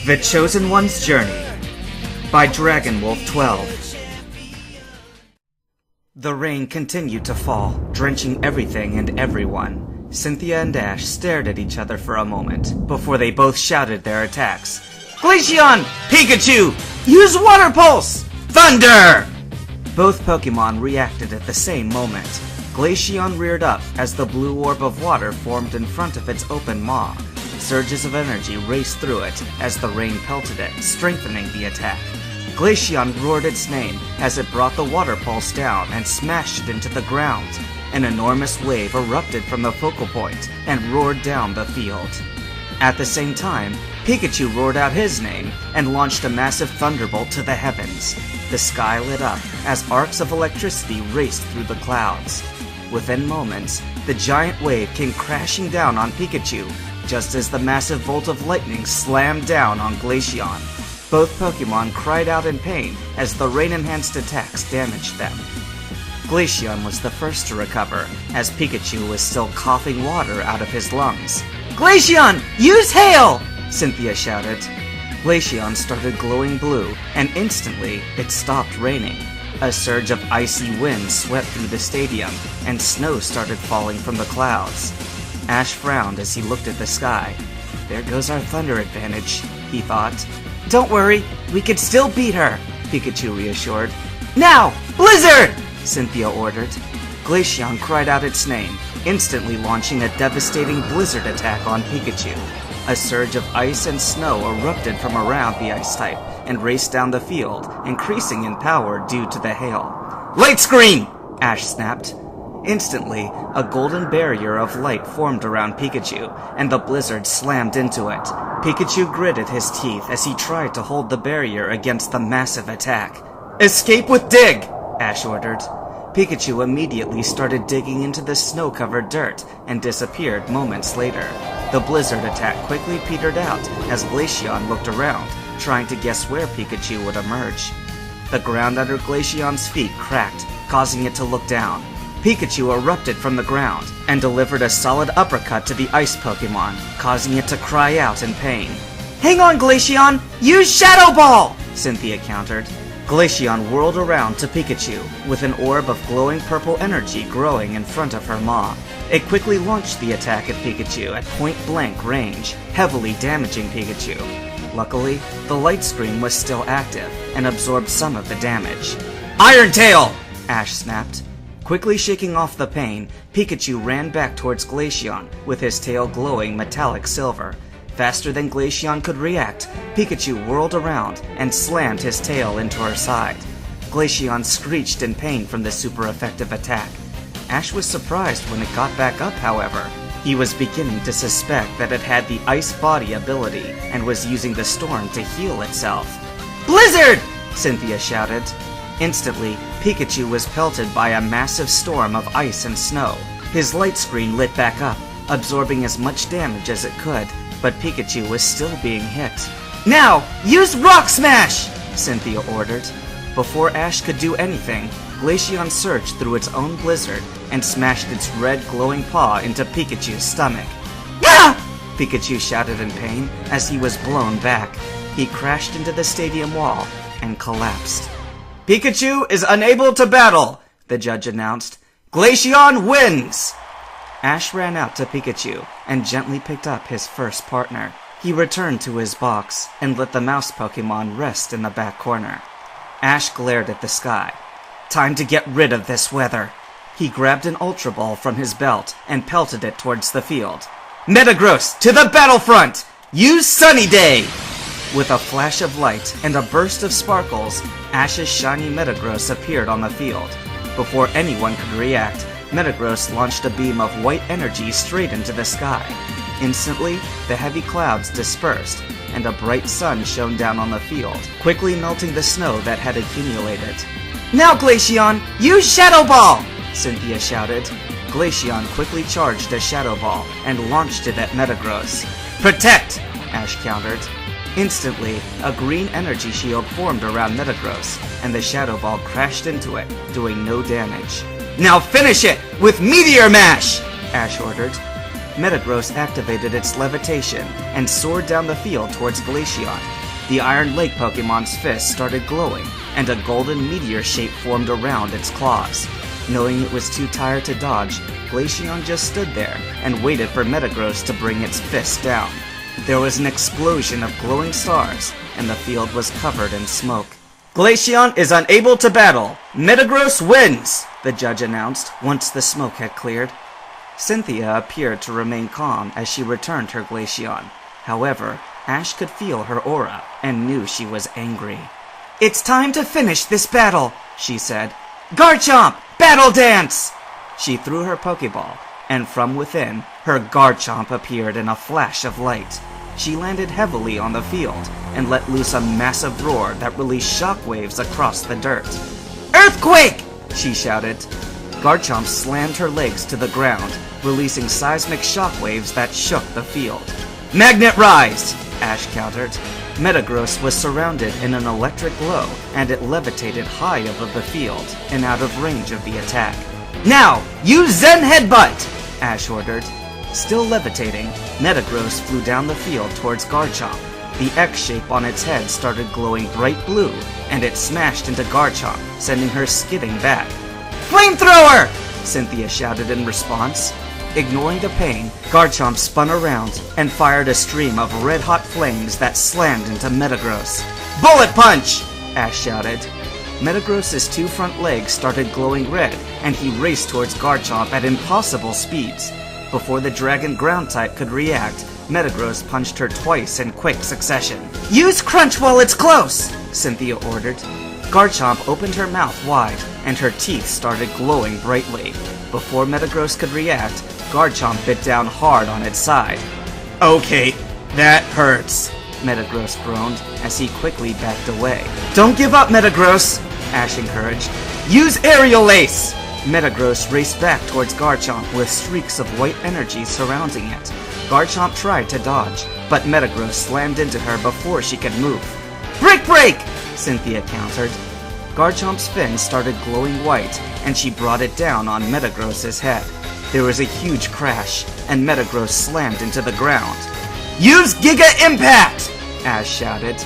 The Chosen One's Journey by Dragonwolf 12. The rain continued to fall, drenching everything and everyone. Cynthia and Ash stared at each other for a moment, before they both shouted their attacks. Glaceon! Pikachu! Use Water Pulse! Thunder! Both Pokemon reacted at the same moment. Glaceon reared up as the blue orb of water formed in front of its open maw. Surges of energy raced through it as the rain pelted it, strengthening the attack. Glaceon roared its name as it brought the Water Pulse down and smashed it into the ground. An enormous wave erupted from the focal point and roared down the field. At the same time, Pikachu roared out his name and launched a massive thunderbolt to the heavens. The sky lit up as arcs of electricity raced through the clouds. Within moments, the giant wave came crashing down on Pikachu, just as the massive bolt of lightning slammed down on Glaceon. Both Pokemon cried out in pain as the rain-enhanced attacks damaged them. Glaceon was the first to recover, as Pikachu was still coughing water out of his lungs. Glaceon! Use Hail! Cynthia shouted. Glaceon started glowing blue, and instantly it stopped raining. A surge of icy wind swept through the stadium, and snow started falling from the clouds. Ash frowned as he looked at the sky. There goes our thunder advantage, he thought. Don't worry, we could still beat her, Pikachu reassured. Now, Blizzard! Cynthia ordered. Glaceon cried out its name, instantly launching a devastating blizzard attack on Pikachu. A surge of ice and snow erupted from around the ice type and raced down the field, increasing in power due to the hail. Light Screen! Ash snapped. Instantly, a golden barrier of light formed around Pikachu, and the blizzard slammed into it. Pikachu gritted his teeth as he tried to hold the barrier against the massive attack. Escape with Dig! Ash ordered. Pikachu immediately started digging into the snow-covered dirt and disappeared moments later. The blizzard attack quickly petered out as Glaceon looked around, trying to guess where Pikachu would emerge. The ground under Glaceon's feet cracked, causing it to look down. Pikachu erupted from the ground and delivered a solid uppercut to the ice Pokemon, causing it to cry out in pain. Hang on, Glaceon! Use Shadow Ball! Cynthia countered. Glaceon whirled around to Pikachu, with an orb of glowing purple energy growing in front of her maw. It quickly launched the attack at Pikachu at point-blank range, heavily damaging Pikachu. Luckily, the light screen was still active and absorbed some of the damage. Iron Tail! Ash snapped. Quickly shaking off the pain, Pikachu ran back towards Glaceon, with his tail glowing metallic silver. Faster than Glaceon could react, Pikachu whirled around and slammed his tail into her side. Glaceon screeched in pain from the super effective attack. Ash was surprised when it got back up, however. He was beginning to suspect that it had the Ice Body ability and was using the storm to heal itself. Blizzard! Cynthia shouted. Instantly, Pikachu was pelted by a massive storm of ice and snow. His light screen lit back up, absorbing as much damage as it could, but Pikachu was still being hit. Now, use Rock Smash! Cynthia ordered. Before Ash could do anything, Glaceon surged through its own blizzard and smashed its red glowing paw into Pikachu's stomach. Ah! Pikachu shouted in pain as he was blown back. He crashed into the stadium wall and collapsed. Pikachu is unable to battle, the judge announced. Glaceon wins! Ash ran out to Pikachu and gently picked up his first partner. He returned to his box and let the mouse Pokemon rest in the back corner. Ash glared at the sky. Time to get rid of this weather. He grabbed an Ultra Ball from his belt and pelted it towards the field. Metagross, to the battlefront! Use Sunny Day! With a flash of light and a burst of sparkles, Ash's shiny Metagross appeared on the field. Before anyone could react, Metagross launched a beam of white energy straight into the sky. Instantly, the heavy clouds dispersed, and a bright sun shone down on the field, quickly melting the snow that had accumulated. Now, Glaceon, use Shadow Ball! Cynthia shouted. Glaceon quickly charged a Shadow Ball and launched it at Metagross. Protect! Ash countered. Instantly, a green energy shield formed around Metagross, and the Shadow Ball crashed into it, doing no damage. Now finish it with Meteor Mash! Ash ordered. Metagross activated its levitation and soared down the field towards Glaceon. The Iron Lake Pokemon's fist started glowing, and a golden meteor shape formed around its claws. Knowing it was too tired to dodge, Glaceon just stood there and waited for Metagross to bring its fist down. There was an explosion of glowing stars, and the field was covered in smoke. Glaceon is unable to battle. Metagross wins, the judge announced once the smoke had cleared. Cynthia appeared to remain calm as she returned her Glaceon. However, Ash could feel her aura and knew she was angry. "It's time to finish this battle," she said. "Garchomp, battle dance!" She threw her Pokeball, and from within, her Garchomp appeared in a flash of light. She landed heavily on the field and let loose a massive roar that released shockwaves across the dirt. "Earthquake!" she shouted. Garchomp slammed her legs to the ground, releasing seismic shockwaves that shook the field. "Magnet Rise!" Ash countered. Metagross was surrounded in an electric glow, and it levitated high above the field and out of range of the attack. "Now, use Zen Headbutt!" Ash ordered. Still levitating, Metagross flew down the field towards Garchomp. The X shape on its head started glowing bright blue, and it smashed into Garchomp, sending her skidding back. "Flamethrower!" Cynthia shouted in response. Ignoring the pain, Garchomp spun around and fired a stream of red-hot flames that slammed into Metagross. "Bullet Punch!" Ash shouted. Metagross's two front legs started glowing red, and he raced towards Garchomp at impossible speeds. Before the Dragon Ground type could react, Metagross punched her twice in quick succession. "Use Crunch while it's close!" Cynthia ordered. Garchomp opened her mouth wide, and her teeth started glowing brightly. Before Metagross could react, Garchomp bit down hard on its side. "Okay, that hurts," Metagross groaned as he quickly backed away. "Don't give up, Metagross," Ash encouraged. "Use Aerial Ace!" Metagross raced back towards Garchomp with streaks of white energy surrounding it. Garchomp tried to dodge, but Metagross slammed into her before she could move. "Brick Break!" Cynthia countered. Garchomp's fin started glowing white, and she brought it down on Metagross's head. There was a huge crash, and Metagross slammed into the ground. "Use Giga Impact!" Ash shouted.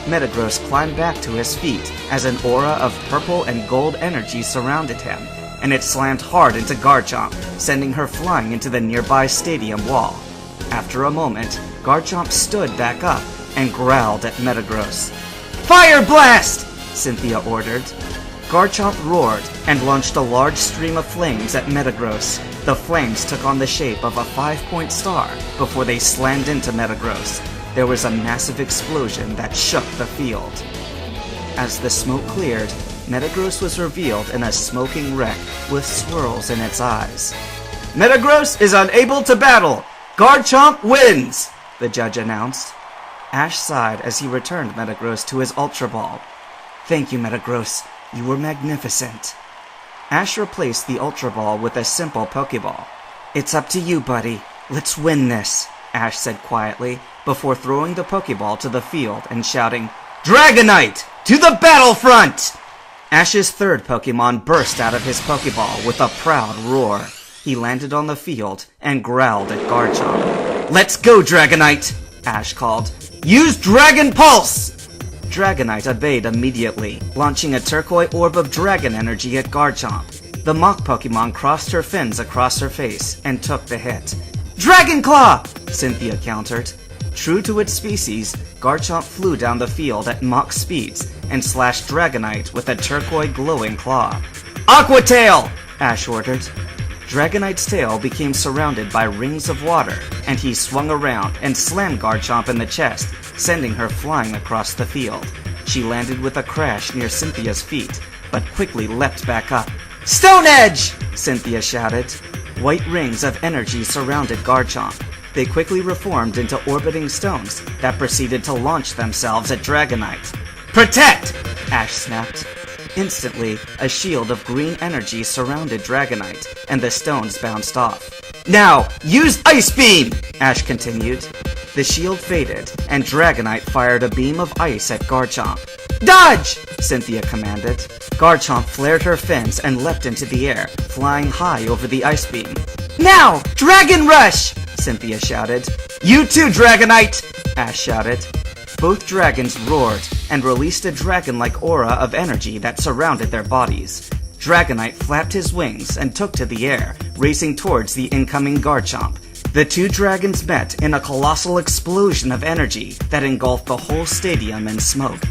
Metagross climbed back to his feet as an aura of purple and gold energy surrounded him, and it slammed hard into Garchomp, sending her flying into the nearby stadium wall. After a moment, Garchomp stood back up and growled at Metagross. "Fire Blast!" Cynthia ordered. Garchomp roared and launched a large stream of flames at Metagross. The flames took on the shape of a 5-point star before they slammed into Metagross. There was a massive explosion that shook the field. As the smoke cleared, Metagross was revealed in a smoking wreck with swirls in its eyes. "Metagross is unable to battle! Garchomp wins!" the judge announced. Ash sighed as he returned Metagross to his Ultra Ball. "Thank you, Metagross. You were magnificent." Ash replaced the Ultra Ball with a simple Pokeball. "It's up to you, buddy. Let's win this," Ash said quietly, before throwing the Pokeball to the field and shouting, "Dragonite! To the battlefront!" Ash's third Pokemon burst out of his Pokeball with a proud roar. He landed on the field and growled at Garchomp. "Let's go, Dragonite!" Ash called. "Use Dragon Pulse!" Dragonite obeyed immediately, launching a turquoise orb of dragon energy at Garchomp. The mock Pokemon crossed her fins across her face and took the hit. "Dragon Claw!" Cynthia countered. True to its species, Garchomp flew down the field at Mach speeds and slashed Dragonite with a turquoise glowing claw. "Aqua Tail!" Ash ordered. Dragonite's tail became surrounded by rings of water, and he swung around and slammed Garchomp in the chest, sending her flying across the field. She landed with a crash near Cynthia's feet, but quickly leapt back up. "Stone Edge!" Cynthia shouted. White rings of energy surrounded Garchomp. They quickly reformed into orbiting stones that proceeded to launch themselves at Dragonite. "Protect!" Ash snapped. Instantly, a shield of green energy surrounded Dragonite, and the stones bounced off. "Now, use Ice Beam!" Ash continued. The shield faded, and Dragonite fired a beam of ice at Garchomp. "Dodge!" Cynthia commanded. Garchomp flared her fins and leapt into the air, flying high over the ice beam. "Now, Dragon Rush!" Cynthia shouted. You too, Dragonite! Ash shouted. Both dragons roared and released a dragon-like aura of energy that surrounded their bodies. Dragonite flapped his wings and took to the air, racing towards the incoming Garchomp. The two dragons met in a colossal explosion of energy that engulfed the whole stadium in smoke.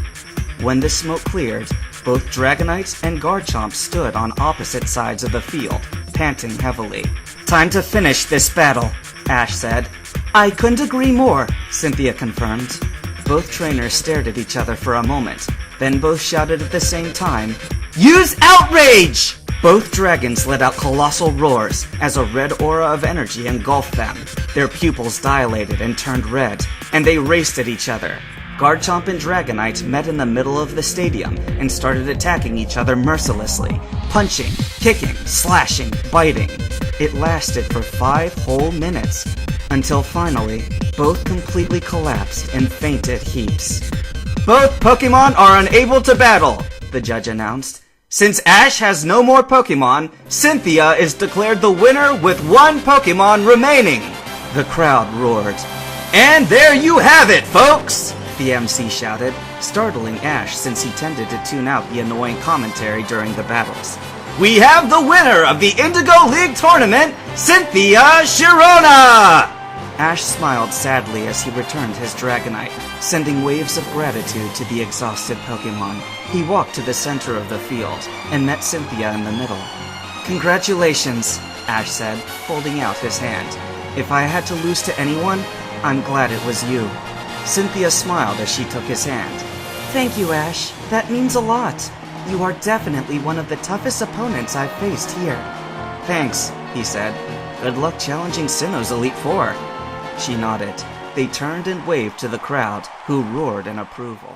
When the smoke cleared, both Dragonite and Garchomp stood on opposite sides of the field, panting heavily. Time to finish this battle, Ash said. I couldn't agree more, Cynthia confirmed. Both trainers stared at each other for a moment, then both shouted at the same time, Use Outrage! Both dragons let out colossal roars as a red aura of energy engulfed them. Their pupils dilated and turned red, and they raced at each other. Garchomp and Dragonite met in the middle of the stadium and started attacking each other mercilessly, punching, kicking, slashing, biting. It lasted for 5 whole minutes, until finally, both completely collapsed in fainted heaps. Both Pokemon are unable to battle, the judge announced. Since Ash has no more Pokemon, Cynthia is declared the winner with 1 Pokemon remaining. The crowd roared. And there you have it, folks! The MC shouted, startling Ash since he tended to tune out the annoying commentary during the battles. We have the winner of the Indigo League Tournament, Cynthia Sharona! Ash smiled sadly as he returned his Dragonite, sending waves of gratitude to the exhausted Pokemon. He walked to the center of the field and met Cynthia in the middle. Congratulations, Ash said, holding out his hand. If I had to lose to anyone, I'm glad it was you. Cynthia smiled as she took his hand. Thank you, Ash. That means a lot. You are definitely one of the toughest opponents I've faced here. Thanks, he said. Good luck challenging Sinnoh's Elite Four. She nodded. They turned and waved to the crowd, who roared in approval.